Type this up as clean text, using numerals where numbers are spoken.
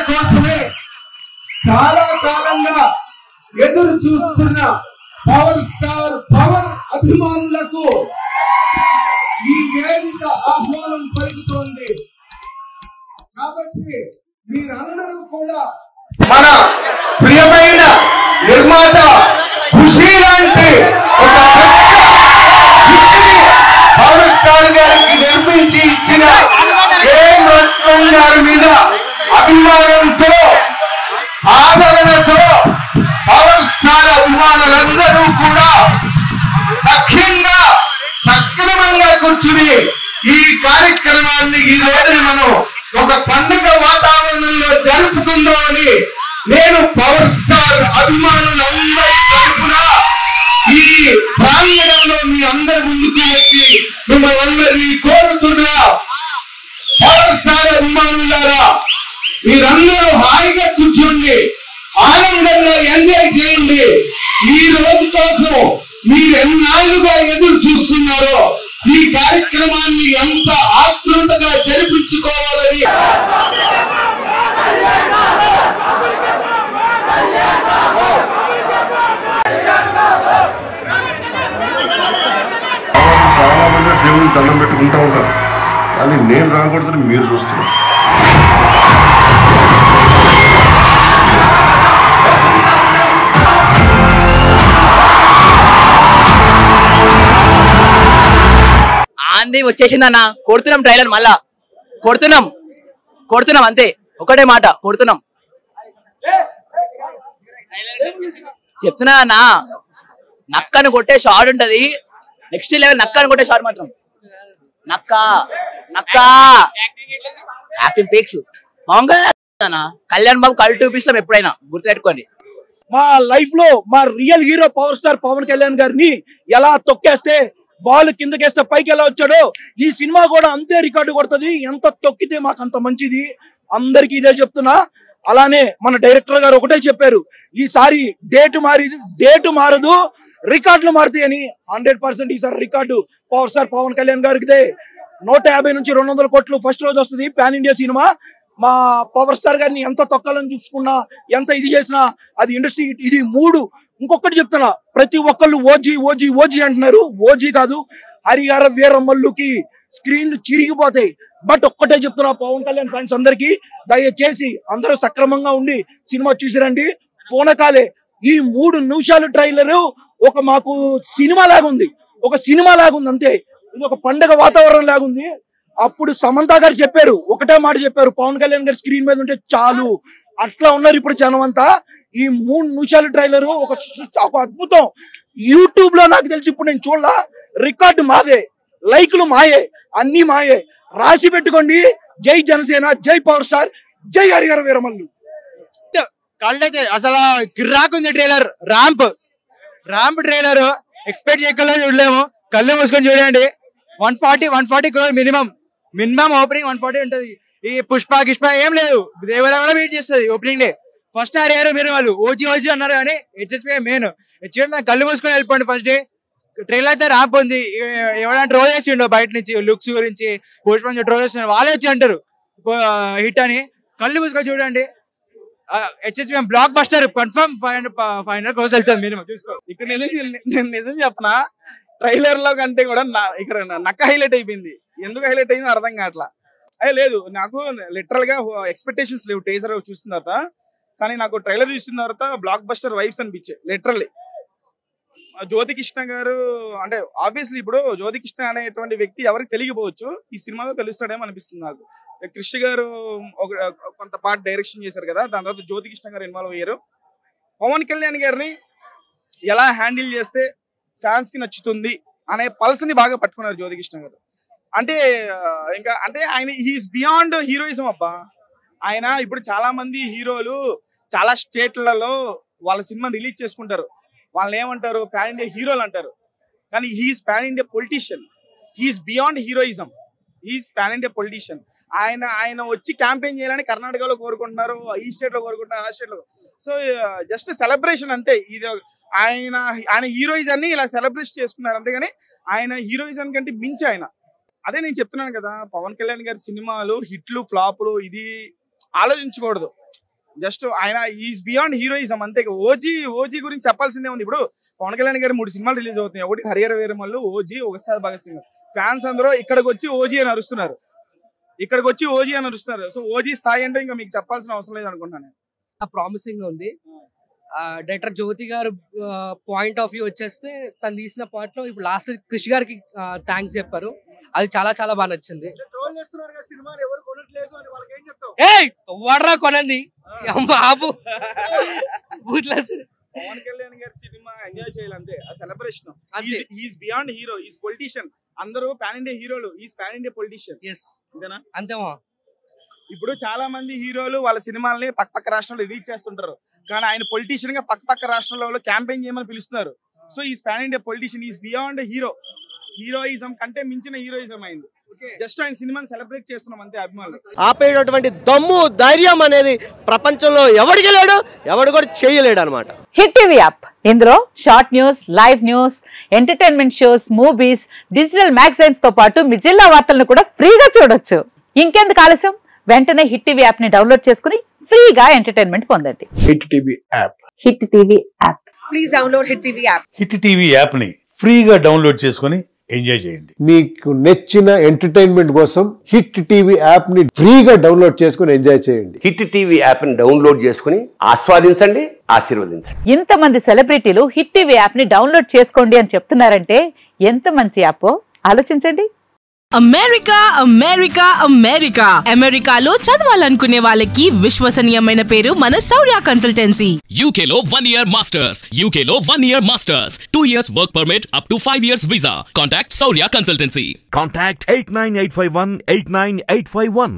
కోసమే చాలా కాలంగా ఎదురు చూస్తున్న పవర్ స్టార్ పవన్ అభిమానులకు ఈ వేదిక ఆహ్వానం పలుకుతోంది. కాబట్టి మీరందరూ కూడా మన ప్రియమైన నిర్మాత ఖుషీ లాంటి ఒక పవర్ స్టార్ గారికి నిర్మించి ఇచ్చిన రత్నం గారి మీద అభిమానంతో ఆదరణతో పవర్ స్టార్ అభిమానులందరూ కూడా సఖ్యంగా సక్రమంగా కూర్చుని ఈ కార్యక్రమాన్ని ఈ రోజున మనం ఒక పండుగ వాతావరణంలో జరుపుకుందామని నేను పవర్ స్టార్ అభిమానులందరి తరపున ఈ ప్రాంగణంలో మీ అందరి ముందుకు వచ్చి మిమ్మల్ని అందరినీ కోరుతున్నా. పవర్ స్టార్ అభిమానులారా, మీరందరూ హాయిగా కూర్చోండి, ఆనందంగా ఎంజాయ్ చేయండి. ఈ రోజు కోసం మీరు ఎన్నాళ్ళుగా ఎదురు చూస్తున్నారో ఈ కార్యక్రమాన్ని ఎంత ఆతృతగా జరిపించుకోవాలని చాలా మంది దేవుడికి దండం పెట్టుకుంటూ ఉంటారు, కానీ నేను రాకూడదని మీరు చూస్తున్నారు. ఆంది వచ్చేసిందన్న, కొడుతున్నాం ట్రైలర్, మళ్ళా కొడుతున్నాం అంతే, ఒకటే మాట, కొడుతున్నాం. చెప్తున్నా అన్న, నక్కను కొట్టే షాట్ ఉంటది, నెక్స్ట్ లెవెల్ నక్కను కొట్టే షాట్ మాత్రం నక్క యాక్టింగ్ పిక్స్ బాగుందా. కళ్యాణ్ బాబు కళ్ళు చూపిస్తాం ఎప్పుడైనా, గుర్తుపెట్టుకోండి. మా లైఫ్ లో మా real hero power star Pawan Kalyan గారిని ఎలా తొక్కేస్తే బాల్ కిందకేస్తే పైకి ఎలా వచ్చాడో ఈ సినిమా కూడా అంతే రికార్డు కొడుతుంది. ఎంత తొక్కితే మాకు అంత మంచిది, అందరికి ఇదే చెప్తున్నా. అలానే మన డైరెక్టర్ గారు ఒకటే చెప్పారు, ఈసారి డేటు మారదు, రికార్డులు మారుతాయని. 100% ఈసారి record power star Pawan Kalyan గారికిదే. 150 నుంచి 200 కోట్లు ఫస్ట్ రోజు వస్తుంది పాన్ ఇండియా సినిమా. మా పవర్ స్టార్ గారిని ఎంత తొక్కాలని చూసుకున్నా, ఎంత ఇది చేసినా అది ఇండస్ట్రీ. ఇది 3. ఇంకొకటి చెప్తున్నా, ప్రతి ఒక్కళ్ళు ఓజీ అంటున్నారు. ఓజీ కాదు, హరిహర వీరమల్లుకి స్క్రీన్లు చిరిగిపోతాయి. బట్ ఒక్కటే చెప్తున్నా పవన్ కళ్యాణ్ ఫ్యాన్స్ అందరికీ, దయచేసి అందరూ సక్రమంగా ఉండి సినిమా చూసిరండి. పూనకాలే ఈ 3 నిమిషాలు ట్రైలరు ఒక మాకు సినిమా లాగుంది అంతే. ఇది ఒక పండగ వాతావరణం లాగుంది. అప్పుడు సమంత గారు చెప్పారు, ఒకటే మాట చెప్పారు, పవన్ కళ్యాణ్ గారి స్క్రీన్ మీద ఉంటే చాలు. అట్లా ఉన్నారు ఇప్పుడు జనం అంతా. ఈ 3 నిమిషాల ట్రైలరు ఒక అద్భుతం. యూట్యూబ్ లో నాకు తెలిసి ఇప్పుడు నేను చూడలా, రికార్డు మాదే, లైకులు మాయే, అన్ని మాయే. రాసి పెట్టుకోండి. జై జనసేన, జై పవర్ స్టార్, జై హరిహర వీరమల్లు. కళ్ళైతే అసలు కిర్రాకుంది ట్రైలర్. ర్యాంప్ ట్రైలర్ ఎక్స్పెక్ట్ చేయకుండా చూడలేము. కళ్ళు మూసుకొని చూడండి. 140 crore మినిమం ఓపెనింగ్ 140 ఉంటది. ఈ పుష్ప ఏం లేదు, దేవరాగా వెయిట్ చేస్తుంది opening day. First Harihara Veeramallu OG అన్నారు, కానీ హెచ్ఎస్పీ మెయిన్. హెచ్ఎస్పీ కళ్ళు మూసుకొని వెళ్ళిపోండి. ఫస్ట్ డే ట్రైలర్ అయితే ర్యాంప్ ఉంది. ఎవరైనా ట్రోల్ చేసిండో బయట నుంచి లుక్స్ గురించి, పుష్ప ట్రోల్ చేసిన వాళ్ళే వచ్చి అంటారు హిట్ అని. కళ్ళు మూసుకొని చూడండి. హెచ్ఎస్పీ బ్లాక్ బస్టర్ కన్ఫర్మ్ 500 crores వెళ్తుంది మినిమం. చూసుకో. ఇక్కడ నిజం చెప్పనా, ట్రైలర్ లో కంటే కూడా ఇక్కడ నక్క హైలైట్ అయిపోయింది. ఎందుకు హైలైట్ అయిందో అర్థం కావట్లా. అయ్యే లేదు, నాకు లిటరల్ గా ఎక్స్పెక్టేషన్స్ లేవు టేజర్ చూసిన తర్వాత. కానీ నాకు ట్రైలర్ చూసిన తర్వాత బ్లాక్ బస్టర్ వైబ్స్ అనిపించాయి లిటరల్లీ. జ్యోతికృష్ణ గారు అంటే ఆబ్వియస్లీ ఇప్పుడు జ్యోతికృష్ణ అనేటువంటి వ్యక్తి ఎవరికి తెలియకపోవచ్చు, ఈ సినిమాలో తెలుస్తాడేమో అనిపిస్తుంది నాకు. కృష్ణ గారు కొంత పార్ట్ డైరెక్షన్ చేశారు కదా, దాని తర్వాత జ్యోతికృష్ణ గారు ఇన్వాల్వ్ అయ్యారు. పవన్ కళ్యాణ్ గారిని ఎలా హ్యాండిల్ చేస్తే ఫ్యాన్స్ కి నచ్చుతుంది అనే పల్స్ ని బాగా పట్టుకున్నారు జ్యోతికృష్ణ గారు. అంటే ఇంకా అంటే ఆయన హీఈస్ బియాండ్ హీరోయిజం అబ్బా. ఆయన ఇప్పుడు చాలా మంది హీరోలు చాలా స్టేట్లలో వాళ్ళ సినిమా రిలీజ్ చేసుకుంటారు, వాళ్ళని ఏమంటారు, పాన్ ఇండియా హీరోలు అంటారు. కానీ he's pan India politician. He's beyond heroism, he's pan India politician. ఆయన వచ్చి క్యాంపెయిన్ చేయాలని కర్ణాటకలో కోరుకుంటున్నారు, ఈ స్టేట్ లో కోరుకుంటున్నారు, ఆ స్టేట్ లో. సో జస్ట్ సెలబ్రేషన్ అంతే. ఇది ఆయన హీరోయిజాన్ని ఇలా సెలబ్రేట్ చేసుకున్నారు అంతేగాని ఆయన హీరోయిజం కంటే మించి ఆయన. అదే నేను చెప్తున్నాను కదా, పవన్ కళ్యాణ్ గారి సినిమాలు హిట్లు ఫ్లాపులు ఇది ఆలోచించకూడదు. జస్ట్ ఆయన ఈజ్ బియాండ్ హీరోయిజం అంతే. ఓజీ గురించి చెప్పాల్సిందే ఉంది. ఇప్పుడు పవన్ కళ్యాణ్ గారు 3 సినిమాలు రిలీజ్ అవుతున్నాయి. ఒకటి హరిహర వీరమల్లు, ఓజీ, ఒకసారి భగత్ సింగ్. ఫ్యాన్స్ అందరూ ఇక్కడికి వచ్చి ఓజీ అని అరుస్తున్నారు. సో ఓజీ స్థాయి అంటే ఇంకా మీకు చెప్పాల్సిన అవసరం లేదు అనుకుంటున్నాను. ప్రామిసింగ్ ఉంది. డైరెక్టర్ జ్యోతి గారు పాయింట్ ఆఫ్ వ్యూ వచ్చేస్తే తను తీసిన పార్ట్ లో ఇప్పుడు లాస్ట్ క్రిష్ గారికి థ్యాంక్స్ చెప్పారు. అది చాలా చాలా బాగా నచ్చింది. వాడరా కొనండి బాబు. పవన్ కళ్యాణ్ గారి సినిమా ఎంజాయ్ చేయాలంటే ఆ celebration. Is beyond hero, is politician. అందరూ పాన్ ఇండియా హీరోలు, ఈజ్ పాన్ ఇండియా పొలిటీషియన్. అంతేనా? అంతేమా. ఇప్పుడు చాలా మంది హీరోలు వాళ్ళ సినిమాల్ని పక్క రాష్ట్రంలో రిలీజ్ చేస్తుంటారు. కానీ ఆయన పొలిటీషియన్ గా పక్క రాష్ట్రంలో క్యాంపెయిన్ చేయమని పిలుస్తున్నారు. So is pan India politician, is beyond heroism కంటే మించిన హీరోయిజం అయింది. జస్ట్ ఆయన సినిమాని సెలబ్రేట్ చేస్తున్నాం అంతే అభిమానులు. ఆపేటటువంటి దమ్ము ధైర్యం అనేది ప్రపంచంలో ఎవడికి లేడు, ఎవడు కూడా చేయలేడు అనమాట. హిట్ టీవీ యాప్, ఇందులో short news, live news, entertainment shows, movies, digital magazines తో పాటు మీ జిల్లా వార్తలను కూడా ఫ్రీగా చూడొచ్చు. ఇంకెందుకు ఆలస్యం, వెంటనే హిట్ టీవీ యాప్ ని డౌన్లోడ్ చేసుకుని ఫ్రీగా ఎంటర్టైన్మెంట్ పొందండి. Hit TV app. Hit TV app. Please download hit TV app. Hit TV app ని ఫ్రీగా డౌన్లోడ్ చేసుకుని ఎంజాయ్ చేయండి. మీకు నచ్చిన ఎంటర్టైన్మెంట్ కోసం హిట్ టీవీ యాప్ ని ఫ్రీగా డౌన్లోడ్ చేసుకుని ఎంజాయ్ చేయండి. హిట్ టీవీ యాప్ ని డౌన్లోడ్ చేసుకుని ఆస్వాదించండి, ఆశీర్వదించండి. ఇంతమంది సెలబ్రిటీలు హిట్ టీవీ యాప్ ని డౌన్లోడ్ చేసుకోండి అని చెప్తున్నారంటే ఎంత మంచి యాప్ ఆలోచించండి. అమెరికాలో చదవాలనుకునే వాళ్ళకి విశ్వసనీయమైన పేరు మన శౌర్య కన్సల్టెన్సీ. యూకేలో 1 year masters, 2 years work permit up to 5 years visa. Contact Shaurya consultancy. Contact 89851 89851.